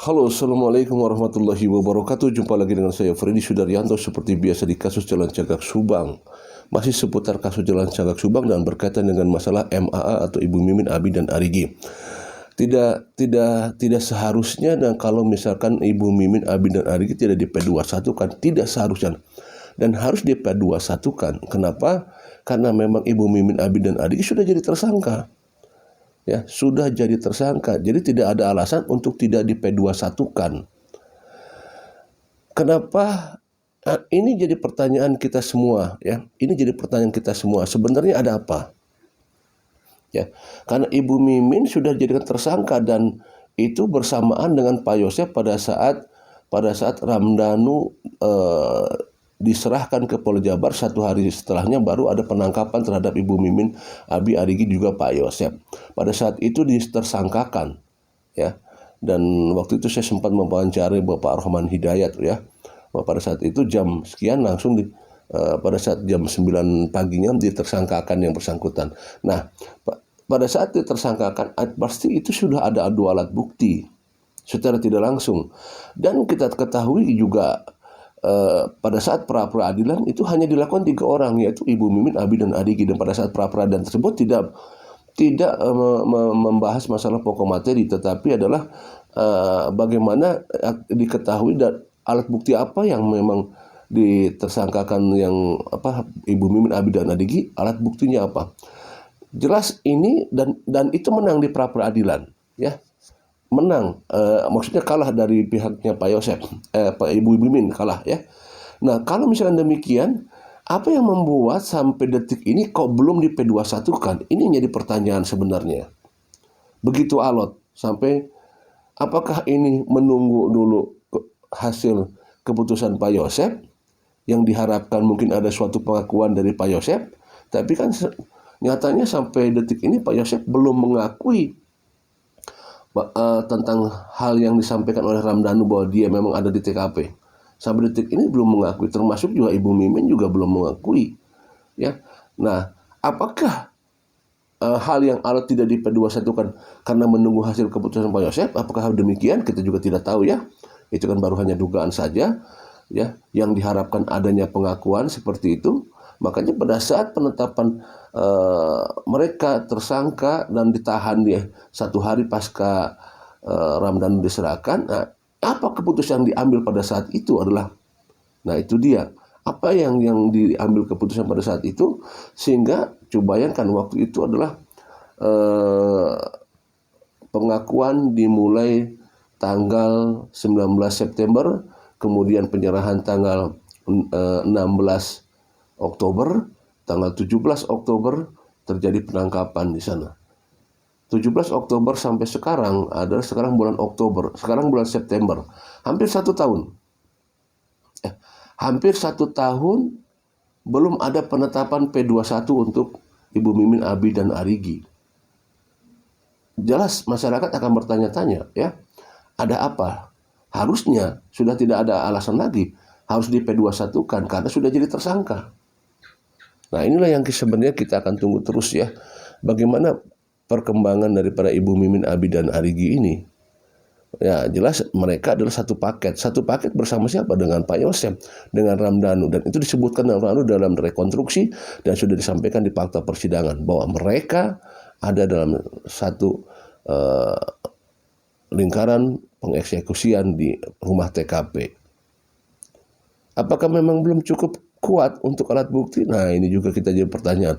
Halo, Assalamualaikum warahmatullahi wabarakatuh. Jumpa lagi dengan saya, Freddy Sudaryanto. Seperti biasa di kasus Jalan Cagak Subang. Masih seputar kasus Jalan Cagak Subang dan berkaitan dengan masalah MAA atau Ibu Mimin, Abi, dan Arigi. Tidak seharusnya, dan kalau misalkan Ibu Mimin, Abi, dan Arigi tidak di P21 kan, tidak seharusnya. Dan harus di P21 kan. Kenapa? Karena memang Ibu Mimin, Abi, dan Arigi sudah jadi tersangka. Ya, sudah jadi tersangka. Jadi tidak ada alasan untuk tidak di P21-kan. Kenapa? Ini jadi pertanyaan kita semua, ya. Ini jadi pertanyaan kita semua. Sebenarnya ada apa? Ya, karena Ibu Mimin sudah dijadikan tersangka dan itu bersamaan dengan Pak Yosef pada saat Ramdhanu diserahkan ke Polda Jabar. Satu hari setelahnya baru ada penangkapan terhadap Ibu Mimin, Abi, Arigi, juga Pak Yosef. Pada saat itu ditersangkakan, ya. Dan waktu itu saya sempat mewawancarai Bapak Rohman Hidayat, ya. Pada saat itu jam sekian langsung pada saat jam 9 paginya ditersangkakan yang bersangkutan. Nah, pada saat ditersangkakan pasti itu sudah ada dua alat bukti secara tidak langsung. Dan kita ketahui juga pada saat pra-peradilan itu hanya dilakukan 3 orang, yaitu Ibu Mimin, Abi, dan Arigi. Dan pada saat pra-peradilan tersebut tidak membahas masalah pokok materi, tetapi adalah bagaimana diketahui dan alat bukti apa yang memang ditersangkakan, yang Ibu Mimin, Abi, dan Arigi, alat buktinya apa. Jelas ini dan itu menang di pra-peradilan, ya. Menang, maksudnya kalah dari pihaknya Pak Yosef, Pak Ibu Mimin kalah, ya. Nah, kalau misalnya demikian, apa yang membuat sampai detik ini kok belum di P21 kan? Ini jadi pertanyaan sebenarnya. Begitu alot, sampai apakah ini menunggu dulu hasil keputusan Pak Yosef, yang diharapkan mungkin ada suatu pengakuan dari Pak Yosef, tapi kan nyatanya sampai detik ini Pak Yosef belum mengakui tentang hal yang disampaikan oleh Ramdhanu bahwa dia memang ada di TKP. Sampai detik ini belum mengakui, termasuk juga Ibu Mimin juga belum mengakui, ya. Nah, apakah hal yang alot tidak di P21 kan karena menunggu hasil keputusan Pak Yosef? Apakah demikian? Kita juga tidak tahu, ya. Itu kan baru hanya dugaan saja, ya. Yang diharapkan adanya pengakuan seperti itu. Makanya pada saat penetapan mereka tersangka dan ditahan dia 1 hari pasca Ramdhanu diserahkan, apa keputusan yang diambil pada saat itu adalah, nah itu dia, apa yang diambil keputusan pada saat itu, sehingga coba bayangkan waktu itu adalah pengakuan dimulai tanggal 19 September, kemudian penyerahan tanggal 16 Oktober, tanggal 17 Oktober terjadi penangkapan di sana. 17 Oktober sampai sekarang adalah sekarang bulan Oktober, sekarang bulan September, hampir 1 tahun. Hampir 1 tahun belum ada penetapan P21 untuk Ibu Mimin, Abi, dan Arigi. Jelas masyarakat akan bertanya-tanya, ya, ada apa? Harusnya sudah tidak ada alasan lagi harus di P21 kan, karena sudah jadi tersangka. Nah, inilah yang sebenarnya kita akan tunggu terus, ya. Bagaimana perkembangan daripada Ibu Mimin, Abi, dan Arigi ini. Ya, jelas mereka adalah satu paket bersama siapa? Dengan Pak Yosef, dengan Ramdhanu. Dan itu disebutkan Ramdhanu dalam rekonstruksi dan sudah disampaikan di fakta persidangan bahwa mereka ada dalam satu lingkaran pengeksekusian di rumah TKP. Apakah memang belum cukup kuat untuk alat bukti? Nah, ini juga kita jadi pertanyaan.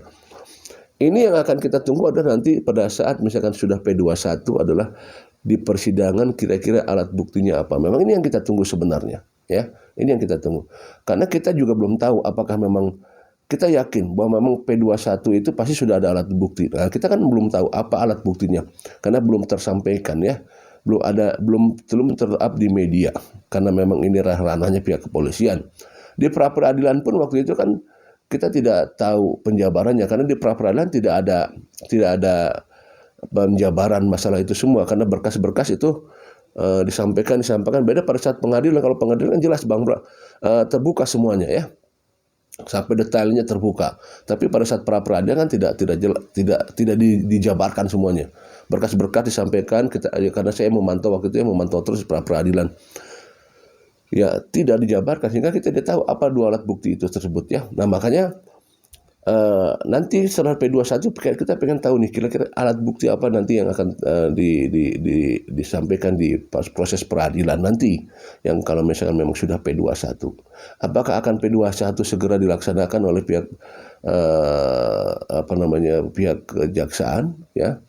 Ini yang akan kita tunggu adalah nanti pada saat misalkan sudah P21 adalah di persidangan, kira-kira alat buktinya apa. Memang ini yang kita tunggu sebenarnya, ya. Ini yang kita tunggu. Karena kita juga belum tahu apakah memang, kita yakin bahwa memang P21 itu pasti sudah ada alat bukti. Nah, kita kan belum tahu apa alat buktinya karena belum tersampaikan, ya. Belum ter-up di media karena memang ini ranahnya pihak kepolisian. Di pra-peradilan pun waktu itu kan kita tidak tahu penjabarannya karena di pra-peradilan tidak ada penjabaran masalah itu semua karena berkas-berkas itu disampaikan beda pada saat pengadilan. Kalau pengadilan jelas terbuka semuanya, ya. sampai detailnya terbuka. Tapi pada saat pra peradilan kan tidak dijabarkan semuanya. Berkas-berkas disampaikan karena saya memantau waktu itu, memantau terus pra peradilan. Ya, tidak dijabarkan sehingga kita tidak tahu apa dua alat bukti itu tersebut ya. Nah, makanya nanti setelah P21 kita pengen tahu nih kira-kira alat bukti apa nanti yang akan disampaikan di proses peradilan nanti, yang kalau misalkan memang sudah P21. Apakah akan P21 segera dilaksanakan oleh pihak pihak kejaksaan ya?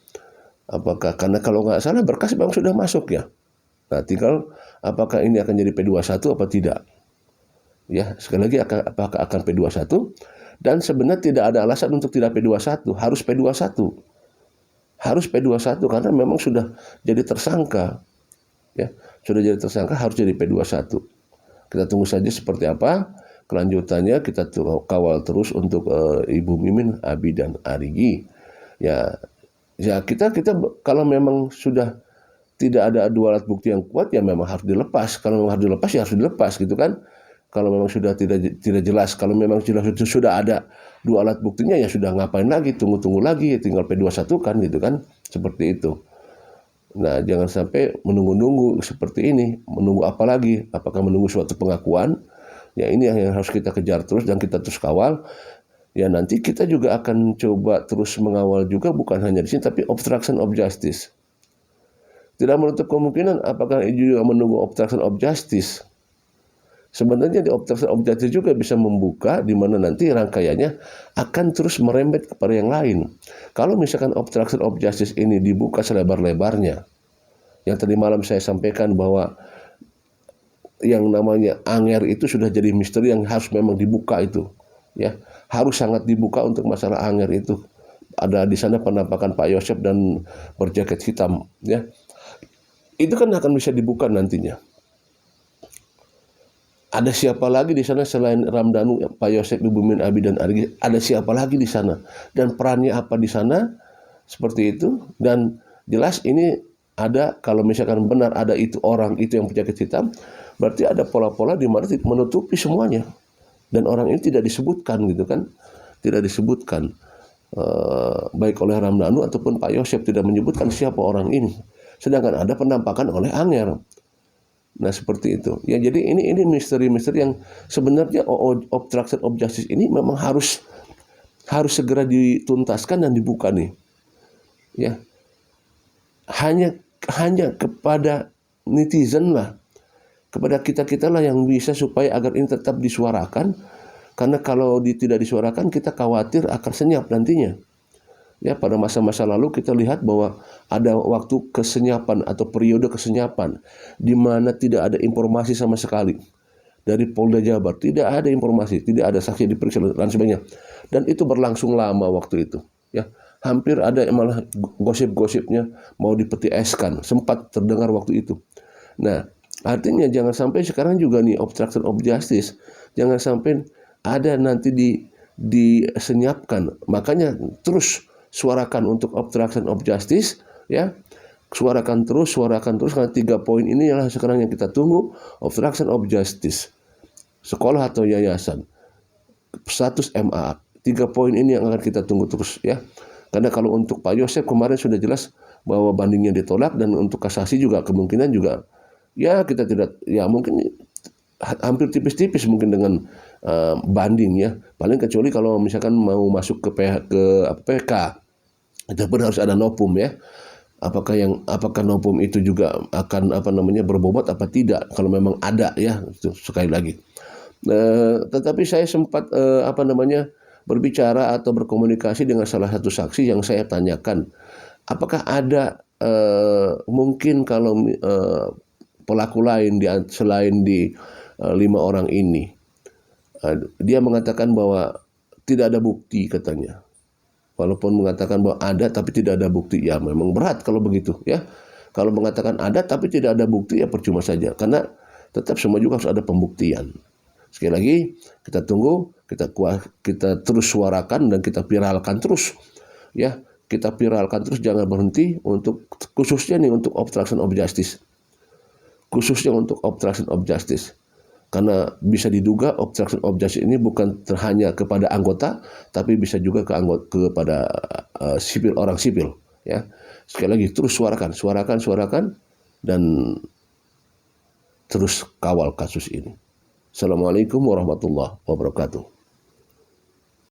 Apakah karena kalau nggak salah berkas memang sudah masuk ya. Nah, tinggal apakah ini akan jadi P21 apa tidak? Ya, sekali lagi apakah akan P21? Dan sebenarnya tidak ada alasan untuk tidak P21, harus P21. Harus P21 karena memang sudah jadi tersangka. Ya, sudah jadi tersangka harus jadi P21. Kita tunggu saja seperti apa kelanjutannya, kita kawal terus untuk Ibu Mimin, Abi dan Arigi. Ya kita kalau memang sudah tidak ada dua alat bukti yang kuat ya memang harus dilepas. Kalau memang harus dilepas ya harus dilepas gitu kan. Kalau memang sudah tidak jelas, kalau memang sudah ada dua alat buktinya ya sudah ngapain lagi, tunggu lagi, tinggal P21 kan gitu kan, seperti itu. Nah, jangan sampai menunggu-nunggu seperti ini, menunggu apa lagi? Apakah menunggu suatu pengakuan? Ya ini yang harus kita kejar terus dan kita terus kawal. Ya nanti kita juga akan coba terus mengawal juga bukan hanya di sini tapi obstruction of justice. Tidak menutup kemungkinan apakah juga menunggu obstruction of justice. Sebenarnya di obstruction of justice juga bisa membuka di mana nanti rangkaiannya akan terus merembet kepada yang lain. Kalau misalkan obstruction of justice ini dibuka selebar-lebarnya, yang tadi malam saya sampaikan bahwa yang namanya Anger itu sudah jadi misteri yang harus memang dibuka itu, ya harus sangat dibuka untuk masalah Anger itu. Ada di sana penampakan Pak Yosep dan berjaket hitam, ya itu kan akan bisa dibuka nantinya. Ada siapa lagi di sana selain Ramdhanu, Pak Yosep, Ibu Mimin, Abi dan Arigi? Ada siapa lagi di sana? Dan perannya apa di sana? Seperti itu. Dan jelas ini ada, kalau misalkan benar ada itu orang itu yang berjaket hitam, berarti ada pola-pola di mana menutupi semuanya. Dan orang ini tidak disebutkan gitu kan? Tidak disebutkan. Baik oleh Ramdhanu ataupun Pak Yosep tidak menyebutkan siapa orang ini. Sedangkan ada penampakan oleh Anger. Nah seperti itu. Ya jadi ini misteri-misteri yang sebenarnya obstruction of justice ini memang harus segera dituntaskan dan dibuka nih. Ya. Hanya kepada netizen lah, kepada kita lah yang bisa supaya agar ini tetap disuarakan. Karena kalau tidak disuarakan kita khawatir akan senyap nantinya. Ya, pada masa-masa lalu kita lihat bahwa ada waktu kesenyapan atau periode kesenyapan di mana tidak ada informasi sama sekali dari Polda Jabar, tidak ada informasi, tidak ada saksi diperiksa dan sebagainya. Dan itu berlangsung lama waktu itu, ya. Hampir ada malah gosip-gosipnya mau dipeti eskan, sempat terdengar waktu itu. Nah, artinya jangan sampai sekarang juga nih obstruction of justice, jangan sampai ada nanti disenyapkan. Makanya terus suarakan untuk obstruction of justice, ya. Suarakan terus karena 3 poin ini adalah sekarang yang kita tunggu. Obstruction of justice, sekolah atau yayasan, status MA, 3 poin ini yang akan kita tunggu terus ya. Karena kalau untuk Pak Yosep kemarin sudah jelas bahwa bandingnya ditolak, dan untuk kasasi juga kemungkinan juga ya kita tidak, ya mungkin hampir tipis-tipis mungkin dengan banding ya. Paling kecuali kalau misalkan mau masuk ke PK, itu pun harus ada nopum ya. Apakah nopum itu juga akan berbobot apa tidak? Kalau memang ada ya, itu sekali lagi. Tetapi saya sempat berbicara atau berkomunikasi dengan salah satu saksi yang saya tanyakan, apakah ada mungkin kalau pelaku lain selain di 5 orang ini. Dia mengatakan bahwa tidak ada bukti katanya. Walaupun mengatakan bahwa ada tapi tidak ada bukti, ya memang berat kalau begitu ya. Kalau mengatakan ada tapi tidak ada bukti ya percuma saja, karena tetap semua juga harus ada pembuktian. Sekali lagi kita tunggu, kita terus suarakan dan kita viralkan terus ya. Kita viralkan terus, jangan berhenti untuk khususnya nih untuk obstruction of justice. Khususnya untuk obstruction of justice. Karena bisa diduga obstruction of justice ini bukan hanya kepada anggota, tapi bisa juga kepada orang sipil. Ya, sekali lagi terus suarakan, dan terus kawal kasus ini. Assalamualaikum warahmatullahi wabarakatuh.